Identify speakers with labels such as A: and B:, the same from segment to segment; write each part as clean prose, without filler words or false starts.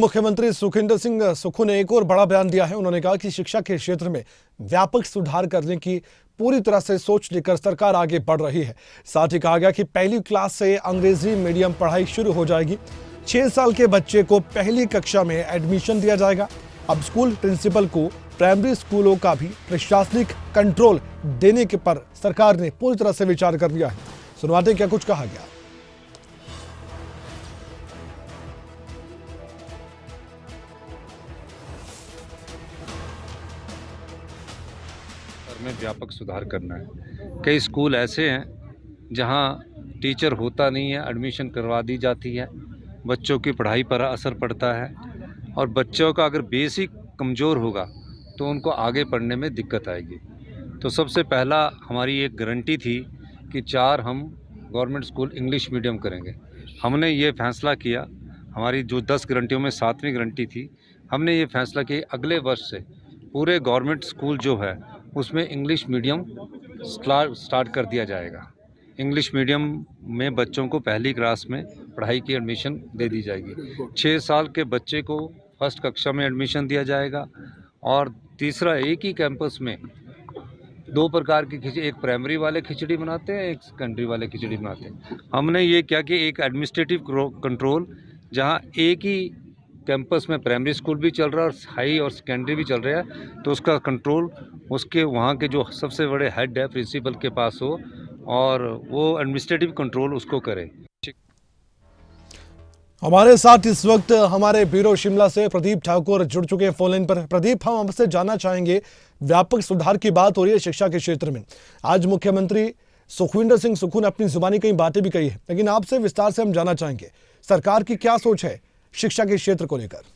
A: मुख्यमंत्री सुखविंदर सिंह सुक्खू ने एक और बड़ा बयान दिया है। उन्होंने कहा कि शिक्षा के क्षेत्र में व्यापक सुधार करने की पूरी तरह से सोच लेकर सरकार आगे बढ़ रही है। साथ ही कहा गया कि पहली क्लास से अंग्रेजी मीडियम पढ़ाई शुरू हो जाएगी। 6 साल के बच्चे को पहली कक्षा में एडमिशन दिया जाएगा। अब स्कूल प्रिंसिपल को प्राइमरी स्कूलों का भी प्रशासनिक कंट्रोल देने के पर सरकार ने पूरी तरह से विचार कर लिया है। सुनवाते क्या कुछ कहा गया।
B: में व्यापक सुधार करना है। कई स्कूल ऐसे हैं जहां टीचर होता नहीं है, एडमिशन करवा दी जाती है, बच्चों की पढ़ाई पर असर पड़ता है और बच्चों का अगर बेसिक कमज़ोर होगा तो उनको आगे पढ़ने में दिक्कत आएगी। तो सबसे पहला हमारी एक गारंटी थी कि 4 हम गवर्नमेंट स्कूल इंग्लिश मीडियम करेंगे। हमने ये फैसला किया, हमारी जो 10 गारंटियों में 7वीं गारंटी थी, हमने ये फैसला किया अगले वर्ष से पूरे गवर्नमेंट स्कूल जो है उसमें इंग्लिश मीडियम स्टार्ट कर दिया जाएगा। इंग्लिश मीडियम में बच्चों को पहली क्लास में पढ़ाई की एडमिशन दे दी जाएगी। 6 साल के बच्चे को फर्स्ट कक्षा में एडमिशन दिया जाएगा। और तीसरा, एक ही कैंपस में 2 प्रकार की खिचड़ी, एक प्राइमरी वाले खिचड़ी बनाते हैं, एक सेकेंडरी वाले खिचड़ी बनाते हैं। हमने ये किया कि एक एडमिनिस्ट्रेटिव कंट्रोल, जहाँ एक ही कैंपस में प्राइमरी स्कूल भी चल रहा है और हाई और सेकेंडरी भी चल रहा है, तो उसका कंट्रोल उसके वहाँ के जो सबसे बड़े हेड है प्रिंसिपल के पास हो और वो एडमिनिस्ट्रेटिव कंट्रोल उसको करे।
A: हमारे साथ इस वक्त हमारे ब्यूरो शिमला से प्रदीप ठाकुर जुड़ चुके हैं फोन लाइन पर। प्रदीप, हम आपसे जानना चाहेंगे, व्यापक सुधार की बात हो रही है शिक्षा के क्षेत्र में। आज मुख्यमंत्री सुखविंदर सिंह सुक्खू ने अपनी जुबानी कई बातें भी कही है, लेकिन आपसे विस्तार से हम जानना चाहेंगे सरकार की क्या सोच है शिक्षा के क्षेत्र को लेकर।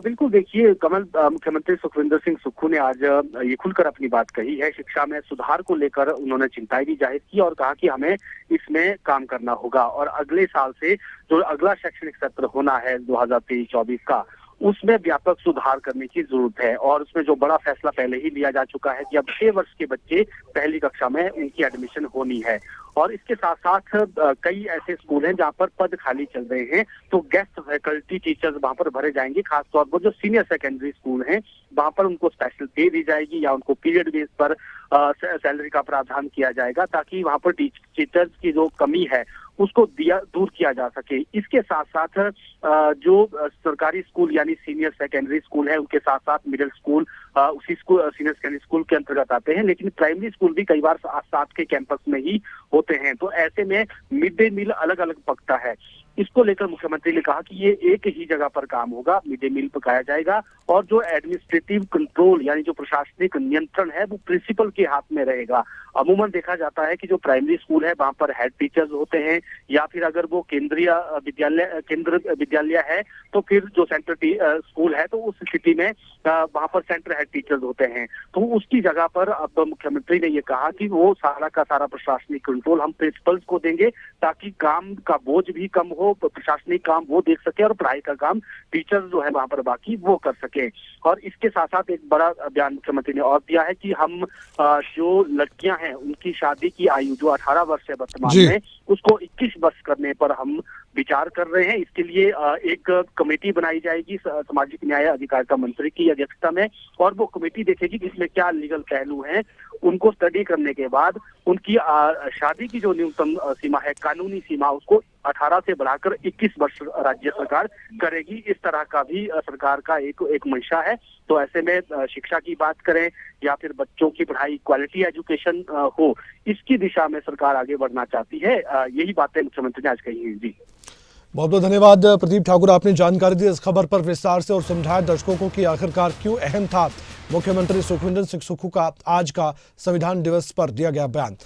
C: बिल्कुल, देखिए कमल, मुख्यमंत्री सुखविंदर सिंह सुक्खू ने आज ये खुलकर अपनी बात कही है। शिक्षा में सुधार को लेकर उन्होंने चिंताएं भी जाहिर की और कहा कि हमें इसमें काम करना होगा और अगले साल से जो अगला शैक्षणिक सत्र होना है 2023-24 का, उसमें व्यापक सुधार करने की जरूरत है। और उसमें जो बड़ा फैसला पहले ही लिया जा चुका है कि अब 6 वर्ष के बच्चे पहली कक्षा में उनकी एडमिशन होनी है। और इसके साथ साथ कई ऐसे स्कूल हैं जहां पर पद खाली चल रहे हैं, तो गेस्ट फैकल्टी टीचर्स वहां पर भरे जाएंगे। खासतौर पर जो सीनियर सेकेंडरी स्कूल हैं वहां पर उनको स्पेशल पे दी जाएगी या उनको पीरियड बेस पर सैलरी का प्रावधान किया जाएगा, ताकि वहां पर टीचर्स की जो कमी है उसको दूर किया जा सके। इसके साथ साथ जो सरकारी स्कूल यानी सीनियर सेकेंडरी स्कूल है, उनके साथ साथ मिडिल स्कूल उसी स्कूल सीनियर सेकेंडरी स्कूल के अंतर्गत आते हैं, लेकिन प्राइमरी स्कूल भी कई बार साथ के कैंपस में ही होते हैं। तो ऐसे में मिड डे मील अलग अलग पकता है। इसको लेकर मुख्यमंत्री ने कहा कि ये एक ही जगह पर काम होगा, मिड डे मील पकाया जाएगा और जो एडमिनिस्ट्रेटिव कंट्रोल यानी जो प्रशासनिक नियंत्रण है वो प्रिंसिपल के हाथ में रहेगा। अमूमन देखा जाता है कि जो प्राइमरी स्कूल है वहां पर हेड टीचर्स होते हैं, या फिर अगर वो केंद्र विद्यालय है तो फिर जो सेंटर स्कूल है तो उस स्थिति में वहां पर सेंटर हेड टीचर्स होते हैं। तो उसकी जगह पर अब मुख्यमंत्री ने ये कहा कि वो सारा का सारा प्रशासनिक कंट्रोल हम प्रिंसिपल्स को देंगे, ताकि काम का बोझ भी कम हो, प्रशासनिक काम वो देख सके और पढ़ाई का काम टीचर्स जो है वहां पर बाकी वो कर सके। और इसके साथ साथ एक बड़ा बयान मुख्यमंत्री ने और दिया है कि हम जो लड़कियां हैं उनकी शादी की आयु जो 18 वर्ष है वर्तमान में, उसको 21 वर्ष करने पर हम विचार कर रहे हैं। इसके लिए एक कमेटी बनाई जाएगी सामाजिक न्याय अधिकारिता मंत्री की अध्यक्षता में, और वो कमेटी देखेगी कि इसमें क्या लीगल पहलू हैं। उनको स्टडी करने के बाद उनकी शादी की जो न्यूनतम सीमा है, कानूनी सीमा, उसको 18 से बढ़ाकर 21 वर्ष राज्य सरकार करेगी। इस तरह का भी सरकार का एक मंशा है। तो ऐसे में शिक्षा की बात करें या फिर बच्चों की पढ़ाई, क्वालिटी एजुकेशन हो, इसकी दिशा में सरकार आगे बढ़ना चाहती है। यही बातें मुख्यमंत्री ने आज कही है। जी,
A: बहुत बहुत धन्यवाद प्रदीप ठाकुर, आपने जानकारी दी इस खबर पर विस्तार से और समझाया दर्शकों को कि आखिरकार क्यों अहम था मुख्यमंत्री सुखविंदर सिंह सुक्खू का आज का संविधान दिवस पर दिया गया बयान।